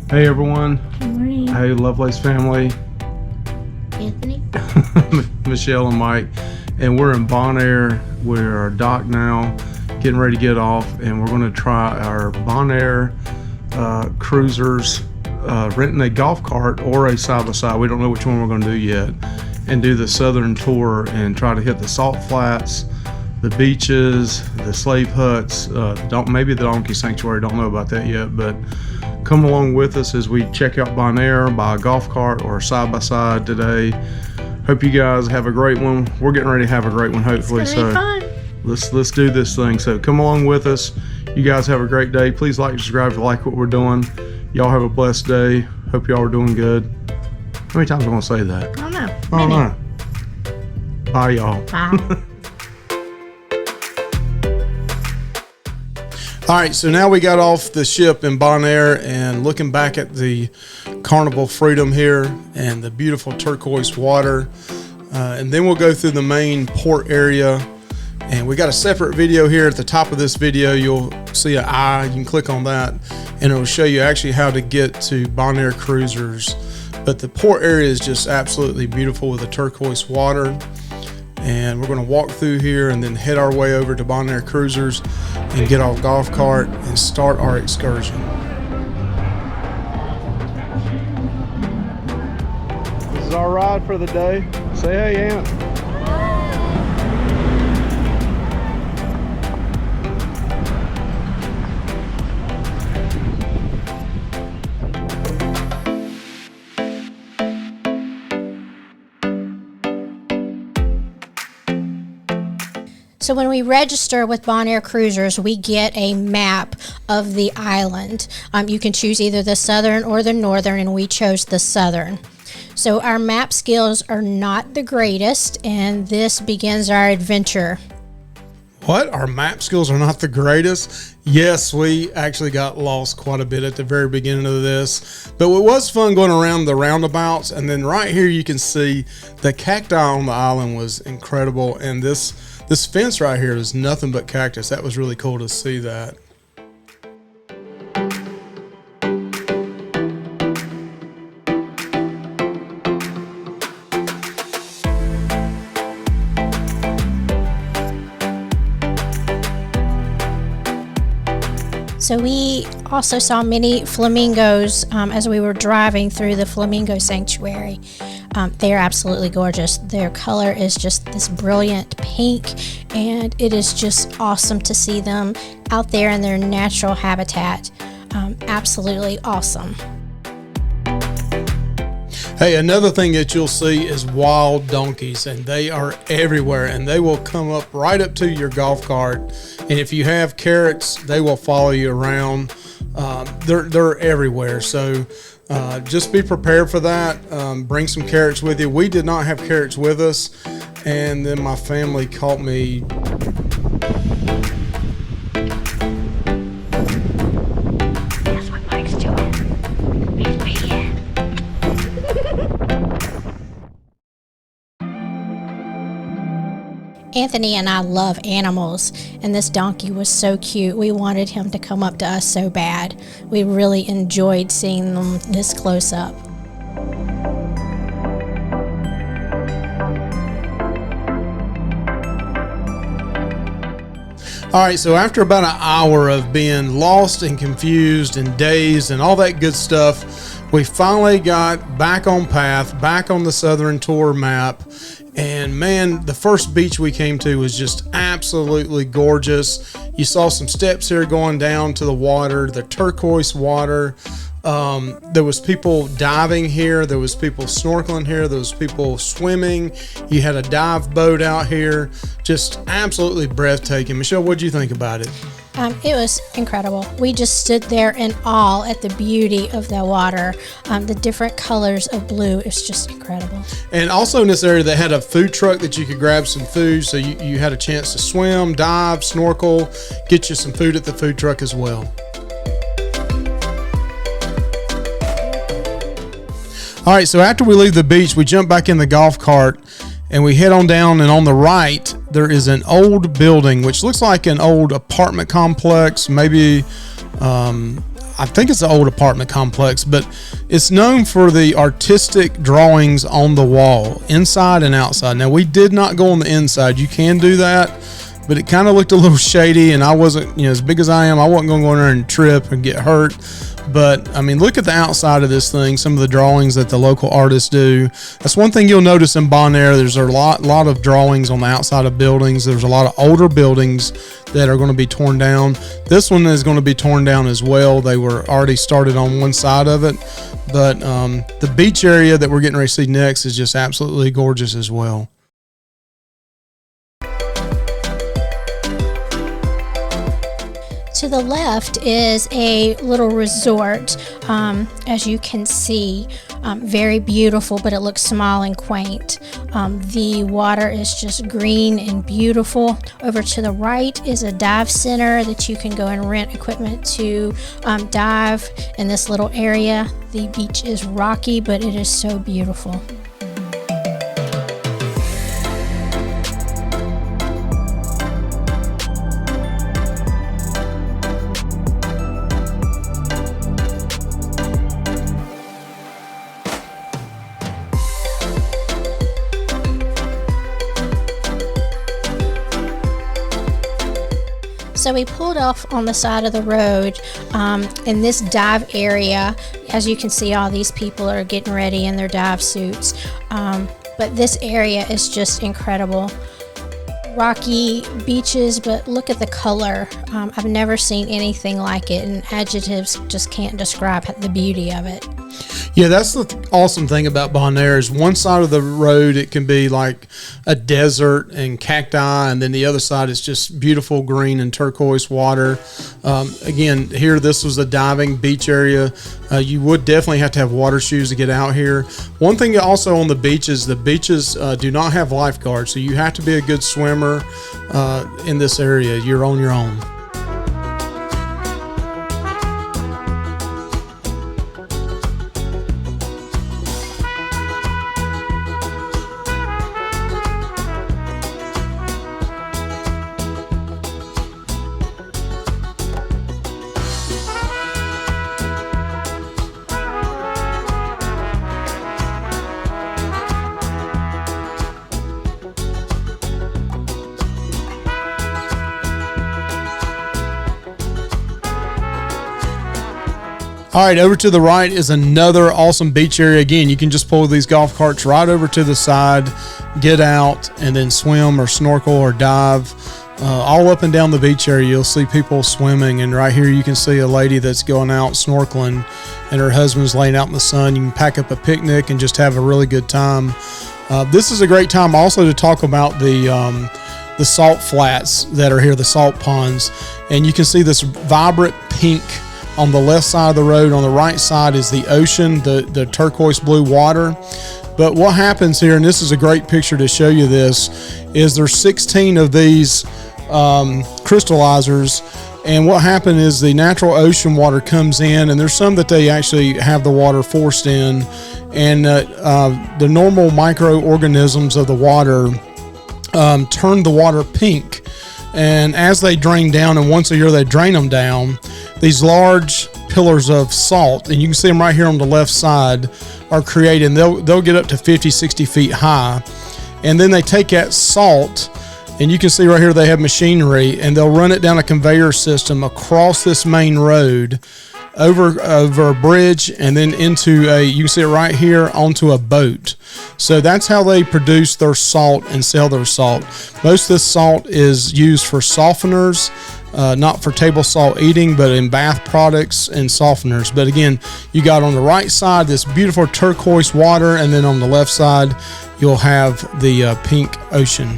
Hey everyone. Good morning. Hey Lovelace family. Anthony. Michelle and Mike. And we're in Bonaire. We're docked now, getting ready to get off, and we're going to try our Bonaire Cruisers, renting a golf cart or a side-by-side. We don't know which one we're going to do yet, and do the southern tour and try to hit the salt flats, the beaches, the slave huts, maybe the donkey sanctuary. Don't know about that yet, but come along with us as we check out Bonaire by a golf cart or side-by-side today. Hope you guys have a great one. We're getting ready to have a great one, hopefully. It's gonna be fun. Let's do this thing. So come along with us. You guys have a great day. Please like and subscribe if you like what we're doing. Y'all have a blessed day. Hope y'all are doing good. How many times am I gonna say that? I don't know. I don't Many. know. Bye, y'all. Bye. All right, so now we got off the ship in Bonaire and looking back at the Carnival Freedom here and the beautiful turquoise water. And then we'll go through the main port area. And we got a separate video here at the top of this video. You'll see an eye. You can click on that and it'll show you actually how to get to Bonaire Cruisers. But the port area is just absolutely beautiful with the turquoise water. And we're going to walk through here and then head our way over to Bonaire Cruisers and get our golf cart and start our excursion. This is our ride for the day. Say hey, Aunt. So when we register with Bonaire Cruisers, we get a map of the island. You can choose either the southern or the northern, and we chose the southern. So our map skills are not the greatest, and this begins our adventure. What? Our map skills are not the greatest? Yes, we actually got lost quite a bit at the very beginning of this, but it was fun going around the roundabouts. And then right here you can see the cacti on the island was incredible, and this fence right here is nothing but cactus. That was really cool to see that. So we also saw many flamingos as we were driving through the flamingo sanctuary. They are absolutely gorgeous. Their color is just this brilliant pink, and it is just awesome to see them out there in their natural habitat. Absolutely awesome. Hey, another thing that you'll see is wild donkeys, and they are everywhere, and they will come up right up to your golf cart. And if you have carrots, they will follow you around. They're everywhere. So just be prepared for that. Bring some carrots with you. We did not have carrots with us, and then my family caught me. That's what Mike's doing. He's peeing. Anthony and I love animals, and this donkey was so cute. We wanted him to come up to us so bad. We really enjoyed seeing them this close up. All right, so after about an hour of being lost and confused and dazed and all that good stuff, we finally got back on path, back on the Southern Tour map. And man, the first beach we came to was just absolutely gorgeous. You saw some steps here going down to the water, the turquoise water. There was people diving here. There was people snorkeling here. There was people swimming. You had a dive boat out here. Just absolutely breathtaking. Michelle, what did you think about it? It was incredible. We just stood there in awe at the beauty of the water. The different colors of blue is just incredible. And also in this area, they had a food truck that you could grab some food. So you had a chance to swim, dive, snorkel, get you some food at the food truck as well. All right, so after we leave the beach, we jump back in the golf cart and we head on down, and on the right, there is an old building, which looks like an old apartment complex, maybe I think it's an old apartment complex, but it's known for the artistic drawings on the wall, inside and outside. Now, we did not go on the inside. You can do that, but it kind of looked a little shady, and I wasn't, as big as I am, I wasn't going to go in there and trip and get hurt. But I mean, look at the outside of this thing, some of the drawings that the local artists do. That's one thing you'll notice in Bonaire. There's a lot of drawings on the outside of buildings. There's a lot of older buildings that are going to be torn down. This one is going to be torn down as well. They were already started on one side of it, but the beach area that we're getting ready to see next is just absolutely gorgeous as well. To the left is a little resort, as you can see, very beautiful, but it looks small and quaint. The water is just green and beautiful. Over to the right is a dive center that you can go and rent equipment to dive in this little area. The beach is rocky, but it is so beautiful. So we pulled off on the side of the road in this dive area. As you can see, all these people are getting ready in their dive suits. But this area is just incredible. Rocky beaches, but look at the color. I've never seen anything like it, and adjectives just can't describe the beauty of it. Yeah, that's the awesome thing about Bonaire is one side of the road, it can be like a desert and cacti, and then the other side is just beautiful green and turquoise water. Again, here this was a diving beach area. You would definitely have to have water shoes to get out here. One thing also on the beaches do not have lifeguards, so you have to be a good swimmer in this area. You're on your own. All right, over to the right is another awesome beach area. Again, you can just pull these golf carts right over to the side, get out, and then swim or snorkel or dive. All up and down the beach area, you'll see people swimming. And right here, you can see a lady that's going out snorkeling, and her husband's laying out in the sun. You can pack up a picnic and just have a really good time. This is a great time also to talk about the salt flats that are here, the salt ponds. And you can see this vibrant pink on the left side of the road. On the right side is the ocean, the turquoise blue water. But what happens here, and this is a great picture to show you this, is there's 16 of these crystallizers. And what happened is the natural ocean water comes in, and there's some that they actually have the water forced in. And the normal microorganisms of the water turn the water pink. And as they drain down, and once a year they drain them down, these large pillars of salt, and you can see them right here on the left side, are created. And they'll get up to 50, 60 feet high. And then they take that salt, and you can see right here they have machinery, and they'll run it down a conveyor system across this main road, over a bridge, and then into you can see it right here, onto a boat. So that's how they produce their salt and sell their salt. Most of this salt is used for softeners, not for table salt eating, but in bath products and softeners. But again, you got on the right side this beautiful turquoise water, and then on the left side you'll have the pink ocean.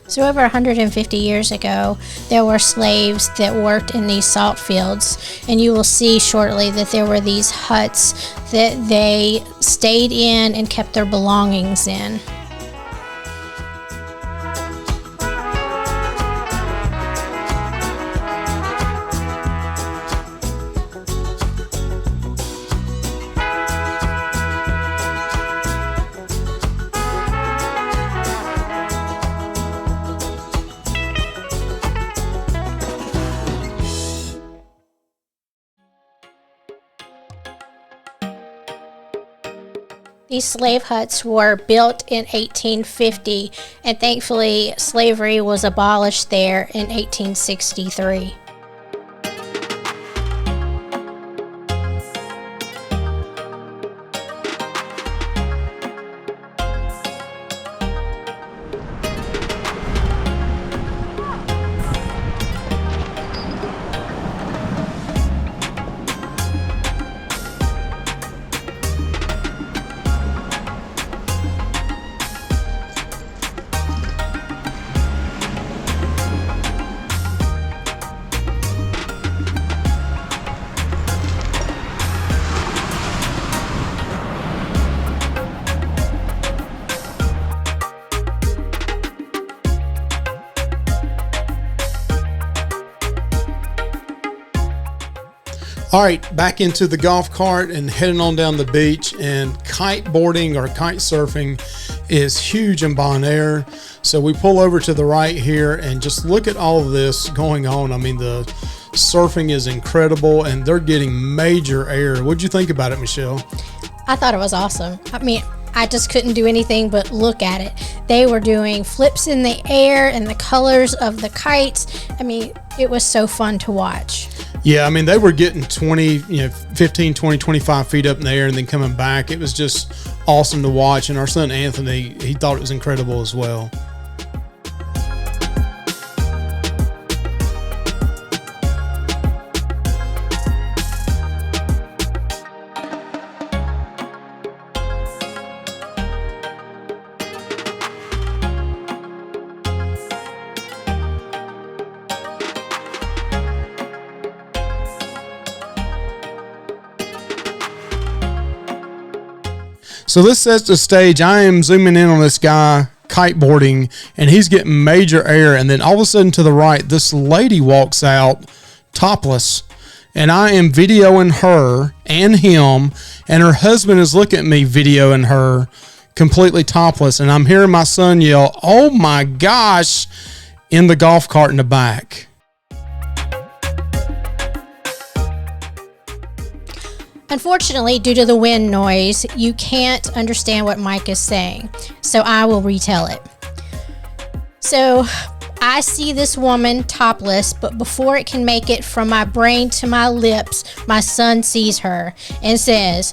So over 150 years ago, there were slaves that worked in these salt fields, and you will see shortly that there were these huts that they stayed in and kept their belongings in. These slave huts were built in 1850, and thankfully slavery was abolished there in 1863. All right, back into the golf cart and heading on down the beach. And kiteboarding or kite surfing is huge in Bonaire. So we pull over to the right here and just look at all of this going on. I mean, the surfing is incredible and they're getting major air. What'd you think about it, Michelle? I thought it was awesome. I mean, I just couldn't do anything but look at it. They were doing flips in the air and the colors of the kites. I mean, it was so fun to watch. Yeah, I mean, they were getting 15, 20, 25 feet up in the air and then coming back. It was just awesome to watch. And our son Anthony, he thought it was incredible as well. So this sets the stage. I am zooming in on this guy kiteboarding, and he's getting major air. And then all of a sudden to the right, this lady walks out topless. And I am videoing her and him, and her husband is looking at me videoing her completely topless. And I'm hearing my son yell, "Oh my gosh," in the golf cart in the back. Unfortunately, due to the wind noise, you can't understand what Mike is saying, so I will retell it. So, I see this woman topless, but before it can make it from my brain to my lips, my son sees her and says,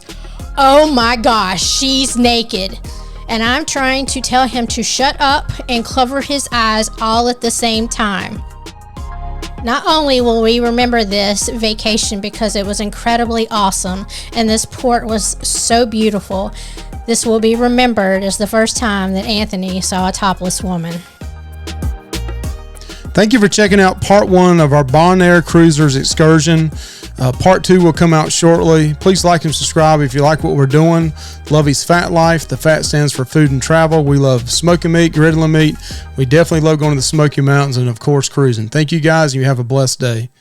"Oh my gosh, she's naked." And I'm trying to tell him to shut up and cover his eyes all at the same time. Not only will we remember this vacation because it was incredibly awesome and this port was so beautiful, this will be remembered as the first time that Anthony saw a topless woman. Thank you for checking out part 1 of our Bonaire Cruisers excursion. Part 2 will come out shortly. Please like and subscribe if you like what we're doing. Lovey's Fat Life. The fat stands for food and travel. We love smoking meat, griddling meat. We definitely love going to the Smoky Mountains and, of course, cruising. Thank you guys, and you have a blessed day.